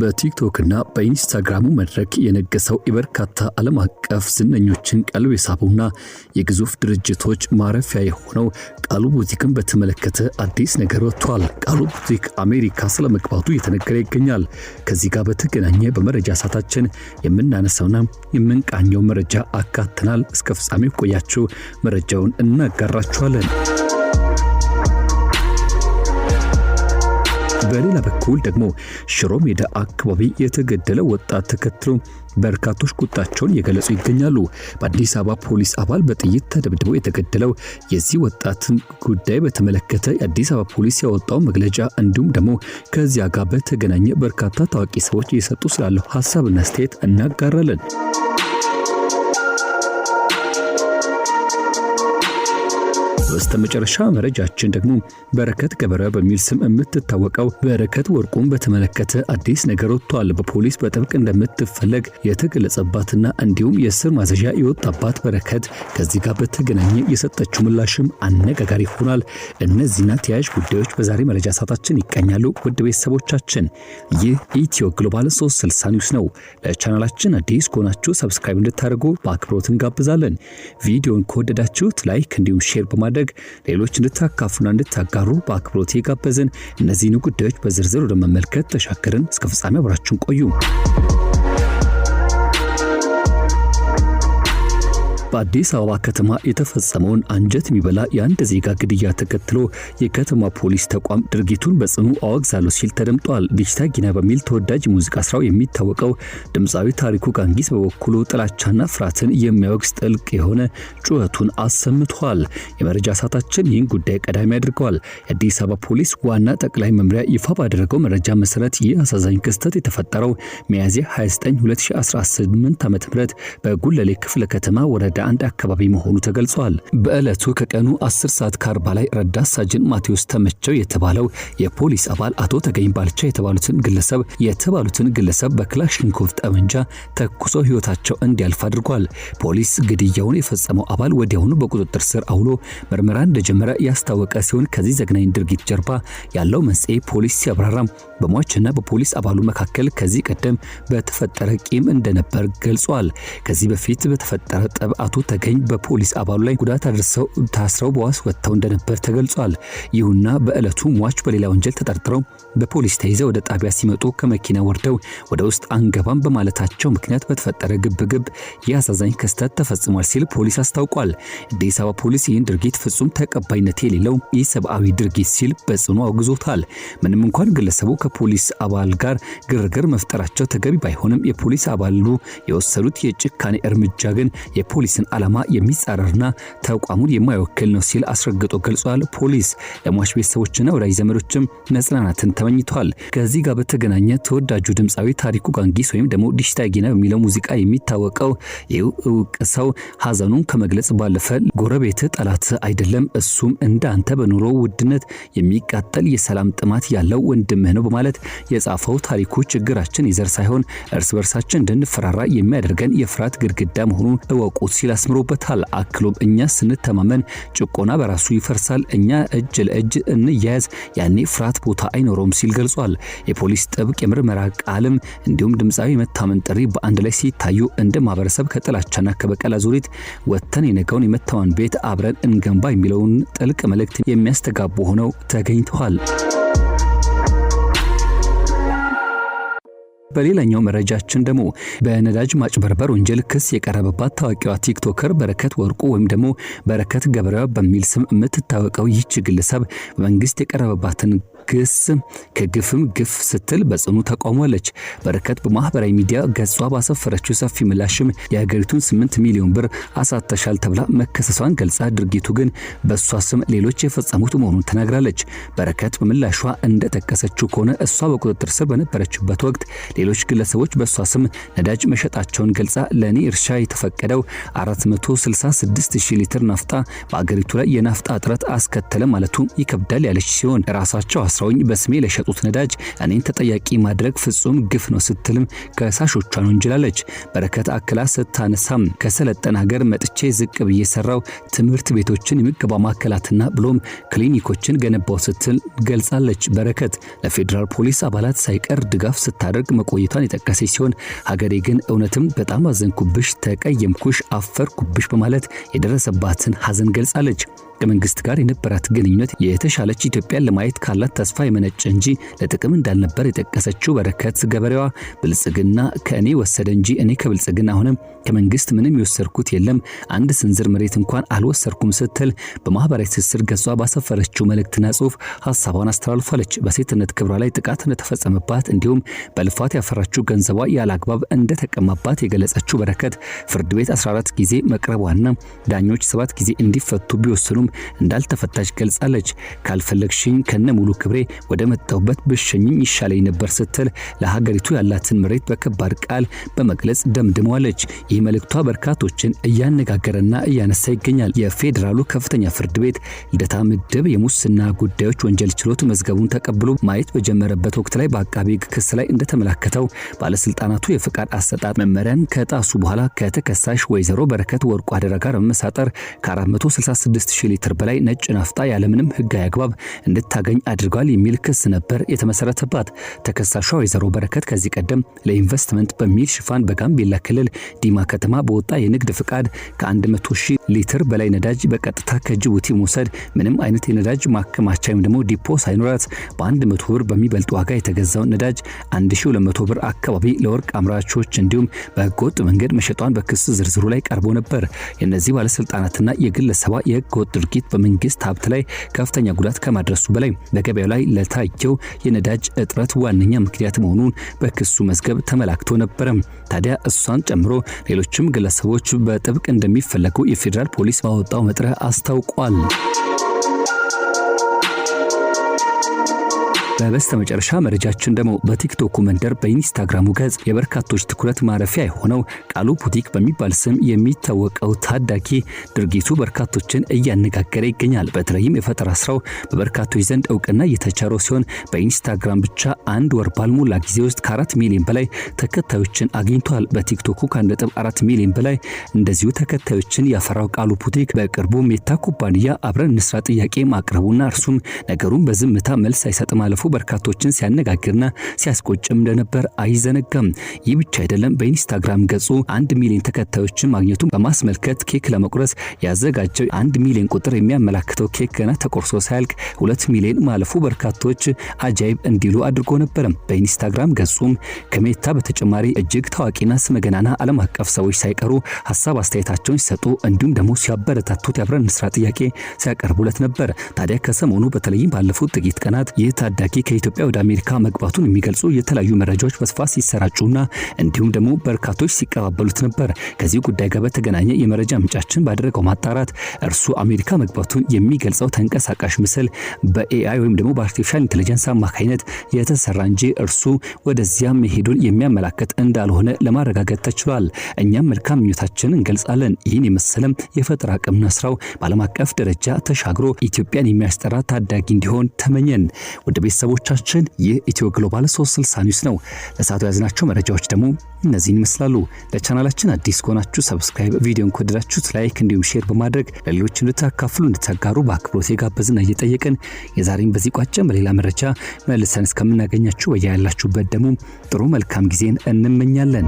በቲክቶክ እና በኢንስታግራም መድረክ የነገሰው የበርካታ ዓለም አቀፍ ዝነኞችን ቀልብ የሳቡና የግዙፍ ድርጅቶች ማረፊያ የሆነው ቃሉ ቡቲክን በተመለከተ አዲስ ነገር ወጥቷል። ቃሉ ቡቲክ አሜሪካ ስለመግባቱ እየተነገረ ይገኛል። ከዚህ ጋር በተገናኘ በመረጃ ሰዓታችን የምናነሳውና የምንቃኘው መረጃ አካተናል። እስከ ፍጻሜው ቆያችሁ መረጃውን እናጋራችኋለን። በሌላ በኩል ደግሞ ሽሮ ሜዳ አካባቢ የተገደለ ወጣት ተከትሎ በርካቶች ቁጣቸውን እየገለጹ ይገኛሉ። በአዲስ አበባ ፖሊስ አባል በጥይት ተደብድቦ የተገደለው የዚህ ወጣትን ጉዳይ በተመለከተ የአዲስ አበባ ፖሊስ ያወጣው መግለጫ እንዲሁም ደግሞ ከዚያ ጋር በተገናኘ በርካታ ታዋቂ ሰዎች እየሰጡ ስላለው ሐሳብና አስተያየት እናጋራለን። በስተመጨረሻ መረጃችን ደግሞ በረከት ገበረ በሚል ስም የምትታወቀው በረከት ወርቁን በተመለከተ አዲስ ነገር ወጥቷል። በፖሊስ በጥብቅ እንደምትፈለግ የተገለጸባትና እንዲሁም የእስር ማዘዣ የወጣባት በረከት ከዚህ ጋር በተገናኘ የሰጠችው ምላሽም አነጋጋሪ ሆኗል። እነዚህና ተያያዥ ጉዳዮች በዛሬ መረጃ ሰዓታችን ይቃኛሉ። ውድ ቤተሰቦቻችን ይህ ኢትዮ ግሎባል 360 ኒውስ ነው። ለቻናላችን አዲስ ከሆናችሁ ሰብስክራይብ እንድታደርጉ በአክብሮት እንጋብዛለን። ቪዲዮን ከወደዳችሁት ላይክ እንዲሁም ሼር በማድረግ ሌሎች እንድታካፉና እንድታጋሩ በአክብሮት የጋበዝን። እነዚህን ጉዳዮች በዝርዝር ወደ መመልከት ተሻገርን። እስከ ፍጻሜ አብራችሁን ቆዩ። በአዲስ አበባ ከተማ የተፈጸመውን አንጀት የሚበላ የአንድ ዜጋ ግድያ ተከትሎ የከተማ ፖሊስ ተቋም ድርጊቱን በጽኑ አወግዛለሁ ሲል ተደምጧል። ዲጂታል ጊና በሚል ተወዳጅ ሙዚቃ ስራው የሚታወቀው ድምፃዊ ታሪኩ ጋንጊስ በበኩሉ ጥላቻና ፍርሃትን የሚያወግዝ ጥልቅ የሆነ ጩኸቱን አሰምቷል። የመረጃ ሰዓታችን ይህን ጉዳይ ቀዳሚ አድርገዋል። የአዲስ አበባ ፖሊስ ዋና ጠቅላይ መምሪያ ይፋ ባደረገው መረጃ መሰረት ይህ አሳዛኝ ክስተት የተፈጠረው ሚያዝያ 29 2018 ዓ.ም በጉለሌ ክፍለ ከተማ ወረዳ አንድ አካባቢ መሆኑ ተገልጿል። በእለቱ ከቀኑ 10 ሰዓት ከ40 ላይ ረዳት ሳጅን ማቴዎስ ተመቸው የተባለው የፖሊስ አባል አቶ ተገኝ ባልቻ የተባሉትን ግለሰብ በክላሽንኮቭ ጠመንጃ ተኩሶ ህይወታቸው እንዲያልፍ አድርጓል። ፖሊስ ግድያውን የፈጸመው አባል ወዲያውኑ በቁጥጥር ስር አውሎ ምርመራ እንደጀመረ ያስታወቀ ሲሆን ከዚህ ዘግናኝ ድርጊት ጀርባ ያለው መንስኤ ፖሊስ ሲያብራራም በሟችና በፖሊስ አባሉ መካከል ከዚህ ቀደም በተፈጠረ ቂም እንደነበር ገልጿል። ከዚህ በፊት በተፈጠረ ጠብ አቶ ተገኝ በፖሊስ አባሉ ላይ ጉዳት አድርሰው ታስረው በዋስ ወጥተው እንደነበር ተገልጿል። ይሁንና በእለቱ ሟች በሌላ ወንጀል ተጠርጥረው በፖሊስ ተይዘው ወደ ጣቢያ ሲመጡ ከመኪና ወርደው ወደ ውስጥ አንገባም በማለታቸው ምክንያት በተፈጠረ ግብግብ የአሳዛኝ ክስተት ተፈጽሟል ሲል ፖሊስ አስታውቋል። አዲስ አበባ ፖሊስ ይህን ድርጊት ፍጹም ተቀባይነት የሌለው ኢሰብአዊ ድርጊት ሲል በጽኑ አውግዞታል። ምንም እንኳን ግለሰቡ ከፖሊስ አባል ጋር ግርግር መፍጠራቸው ተገቢ ባይሆንም የፖሊስ አባሉ የወሰዱት የጭካኔ እርምጃ ግን የፖሊስን ዓላማ የሚጻረርና ተቋሙን የማይወክል ነው ሲል አስረግጦ ገልጿል። ፖሊስ ለሟች ቤተሰቦችና ወዳጅ ዘመዶችም መጽናናትን ተመኝቷል። ከዚህ ጋር በተገናኘ ተወዳጁ ድምፃዊ ታሪኩ ጋንጊስ ወይም ደግሞ ዲጂታል ጊና በሚለው ሙዚቃ የሚታወቀው የእውቅ ሰው ሐዘኑን ከመግለጽ ባለፈ ጎረቤት ጠላት አይደለም፣ እሱም እንዳንተ በኑሮ ውድነት የሚቃጠል የሰላም ጥማት ያለው ወንድምህ ነው በማለት የጻፈው ታሪኩ ችግራችን ይዘር ሳይሆን እርስ በርሳችን እንድንፈራራ የሚያደርገን የፍርሃት ግድግዳ መሆኑን እወቁት ሲል አስምሮበታል። አክሎም እኛ ስንተማመን ጭቆና በራሱ ይፈርሳል፣ እኛ እጅ ለእጅ እንያያዝ፣ ያኔ ፍርሃት ቦታ አይኖረውም ሲል ገልጿል። የፖሊስ ጥብቅ የምርመራ ቃልም እንዲሁም ድምፃዊ የመታመን ጥሪ በአንድ ላይ ሲታዩ እንደ ማህበረሰብ ከጥላቻና ከበቀል አዙሪት ወጥተን የነገውን የመታመን ቤት አብረን እንገንባ የሚለውን ጥልቅ መልእክት የሚያስተጋቡ ሆነው ተገኝተዋል። በሌላኛው መረጃችን ደግሞ በነዳጅ ማጭበርበር ወንጀል ክስ የቀረበባት ታዋቂዋ ቲክቶከር በረከት ወርቁ ወይም ደግሞ በረከት ገበረ በሚል ስም የምትታወቀው ይህች ግለሰብ በመንግስት የቀረበባትን ክስ ከግፍም ግፍ ስትል በጽኑ ተቃውሟለች። በረከት በማህበራዊ ሚዲያ ገጿ ባሰፈረችው ሰፊ ምላሽም የሀገሪቱን 8 ሚሊዮን ብር አሳተሻል ተብላ መከሰሷን ገልጻ ድርጊቱ ግን በእሷ ስም ሌሎች የፈጸሙት መሆኑን ተናግራለች። በረከት በምላሿ እንደጠቀሰችው ከሆነ እሷ በቁጥጥር ስር በነበረችበት ወቅት ሌሎች ግለሰቦች በእሷ ስም ነዳጅ መሸጣቸውን ገልጻ ለኔ እርሻ የተፈቀደው 466,000 ሊትር ናፍጣ በአገሪቱ ላይ የናፍጣ እጥረት አስከተለ ማለቱ ይከብዳል ያለች ሲሆን ራሳቸው አስረውኝ በስሜ ለሸጡት ነዳጅ እኔን ተጠያቂ ማድረግ ፍጹም ግፍ ነው ስትልም ከሳሾቿን ወንጅላለች። በረከት አክላ ስታነሳም ከሰለጠነ ሀገር መጥቼ ዝቅ ብዬ ሰራው ትምህርት ቤቶችን የምገባ ማዕከላትና ብሎም ክሊኒኮችን ገነባው ስትል ገልጻለች። በረከት ለፌዴራል ፖሊስ አባላት ሳይቀር ድጋፍ ስታደርግ መቆየቷን የጠቀሰች ሲሆን ሀገሬ ግን እውነትም በጣም አዘንኩብሽ፣ ተቀየምኩሽ፣ አፈርኩብሽ በማለት የደረሰባትን ሐዘን ገልጻለች። ከመንግስት ጋር የነበራት ግንኙነት የተሻለች ኢትዮጵያን ለማየት ካላት ተስፋ የመነጨ እንጂ ለጥቅም እንዳልነበር የጠቀሰችው በረከት ገበሬዋ ብልጽግና ከእኔ ወሰደ እንጂ እኔ ከብልጽግና ሆነም ከመንግስት ምንም የወሰድኩት የለም፣ አንድ ስንዝር መሬት እንኳን አልወሰድኩም ስትል በማህበራዊ ትስስር ገጿ ባሰፈረችው መልእክትና ጽሑፍ ሐሳቧን አስተላልፋለች። በሴትነት ክብሯ ላይ ጥቃት እንደተፈጸመባት እንዲሁም በልፋት ያፈራችው ገንዘቧ ያለአግባብ እንደተቀማባት የገለጸችው በረከት ፍርድ ቤት 14 ጊዜ መቅረቧና ዳኞች 7 ጊዜ እንዲፈቱ ቢወስኑም እንዳልተፈታች ገልጻለች። ካልፈለግሽኝ ከነሙሉ ክብሬ ወደ መጣውበት ብሸኝኝ ይሻለኝ ነበር ስትል ለሀገሪቱ ያላትን መሬት በከባድ ቃል በመግለጽ ደምድመዋለች። ይህ መልእክቷ በርካቶችን እያነጋገረና እያነሳ ይገኛል። የፌዴራሉ ከፍተኛ ፍርድ ቤት ልደታ ምድብ የሙስና ጉዳዮች ወንጀል ችሎት መዝገቡን ተቀብሎ ማየት በጀመረበት ወቅት ላይ በአቃቤ ሕግ ክስ ላይ እንደተመላከተው ባለስልጣናቱ የፍቃድ አሰጣጥ መመሪያን ከጣሱ በኋላ ከተከሳሽ ወይዘሮ በረከት ወርቁ አደራ ጋር በመሳጠር ከ466 ሊትር በላይ ነጭ ናፍጣ ያለምንም ሕጋዊ አግባብ እንድታገኝ አድርጓል የሚል ክስ ነበር የተመሰረተባት። ተከሳሿ ወይዘሮ በረከት ከዚህ ቀደም ለኢንቨስትመንት በሚል ሽፋን በጋምቤላ ክልል ዲማ ከተማ በወጣ የንግድ ፍቃድ ከ100,000 ሊትር በላይ ነዳጅ በቀጥታ ከጅቡቲ መውሰድ ምንም አይነት የነዳጅ ማከማቻ ወይም ደግሞ ዲፖ ሳይኖራት በ100 ብር በሚበልጥ ዋጋ የተገዛው ነዳጅ 1200 ብር አካባቢ ለወርቅ አምራቾች እንዲሁም በህገወጥ መንገድ መሸጧን በክስ ዝርዝሩ ላይ ቀርቦ ነበር። የነዚህ ባለስልጣናትና የግለሰቧ የህገወጥ ድርጊት በመንግስት ሀብት ላይ ከፍተኛ ጉዳት ከማድረሱ በላይ በገበያው ላይ ለታየው የነዳጅ እጥረት ዋነኛ ምክንያት መሆኑን በክሱ መዝገብ ተመላክቶ ነበር። ታዲያ እሷን ጨምሮ ሌሎችም ግለሰቦች በጥብቅ እንደሚፈለጉ የፌዴራል ፖሊስ ባወጣው መጥሪያ አስታውቋል። በስተመጨረሻ መረጃችን ደግሞ በቲክቶክ መንደር በኢንስታግራሙ ገጽ የበርካቶች ትኩረት ማረፊያ የሆነው ቃሉ ቡቲክ በሚባል ስም የሚታወቀው ታዳጊ ድርጊቱ በርካቶችን እያነጋገረ ይገኛል። በተለይም የፈጠራ ስራው በበርካቶች ዘንድ እውቅና እየተቸረው ሲሆን በኢንስታግራም ብቻ አንድ ወር ባልሞላ ጊዜ ውስጥ ከ4 ሚሊዮን በላይ ተከታዮችን አግኝቷል። በቲክቶኩ ከ1.4 ሚሊዮን በላይ እንደዚሁ ተከታዮችን ያፈራው ቃሉ ቡቲክ በቅርቡ ሜታ ኩባንያ አብረን እንስራ ጥያቄ ማቅረቡና እርሱም ነገሩን በዝምታ መልስ አይሰጥ ማለፉ በርካቶችን ሲያነጋግርና ሲያስቆጭም እንደነበር አይዘነጋም። ይህ ብቻ አይደለም። በኢንስታግራም ገጹ 1 ሚሊዮን ተከታዮችን ማግኘቱን በማስመልከት ኬክ ለመቁረስ ያዘጋጀው 1 ሚሊዮን ቁጥር የሚያመላክተው ኬክ ገና ተቆርሶ ሳያልቅ 2 ሚሊዮን ማለፉ በርካቶች አጃይብ እንዲሉ አድርጎ ነበር። በኢንስታግራም ገጹም ከሜታ በተጨማሪ እጅግ ታዋቂና ስመገናና ዓለም አቀፍ ሰዎች ሳይቀሩ ሐሳብ አስተያየታቸውን ሲሰጡ እንዲሁም ደግሞ ሲያበረታቱት ያብረን እንስራ ጥያቄ ሲያቀርቡለት ነበር። ታዲያ ከሰሞኑ በተለይም ባለፉት ጥቂት ቀናት ይህ ታዳጊ ከኢትዮጵያ ወደ አሜሪካ መግባቱን የሚገልጹ የተለያዩ መረጃዎች በስፋት ሲሰራጩና እንዲሁም ደግሞ በርካቶች ሲቀባበሉት ነበር። ከዚህ ጉዳይ ጋር በተገናኘ የመረጃ ምንጫችን ባደረገው ማጣራት እርሱ አሜሪካ መግባቱን የሚገልጸው ተንቀሳቃሽ ምስል በኤአይ ወይም ደግሞ በአርቲፊሻል ኢንተለጀንስ አማካኝነት የተሰራ እንጂ እርሱ ወደዚያ መሄዱን የሚያመላክት እንዳልሆነ ለማረጋገጥ ተችሏል። እኛም መልካም ምኞታችንን እንገልጻለን። ይህን የመሰለም የፈጠራ አቅምና ስራው በዓለም አቀፍ ደረጃ ተሻግሮ ኢትዮጵያን የሚያስጠራ ታዳጊ እንዲሆን ተመኘን። ወደ ቤተሰቦቻችን ይህ ኢትዮ ግሎባል 360 ኒውስ ነው። ለሰዓቱ ያዝናቸው መረጃዎች ደግሞ እነዚህን ይመስላሉ። ለቻናላችን አዲስ ከሆናችሁ ሰብስክራይብ፣ ቪዲዮን ከወደዳችሁት ላይክ እንዲሁም ሼር በማድረግ ለሌሎች እንድታካፍሉ እንድታጋሩ በአክብሮት የጋበዝን እየጠየቅን የዛሬን በዚህ ቋጨን። በሌላ መረጃ መልሰን እስከምናገኛችሁ በያላችሁበት ደግሞ ጥሩ መልካም ጊዜን እንመኛለን።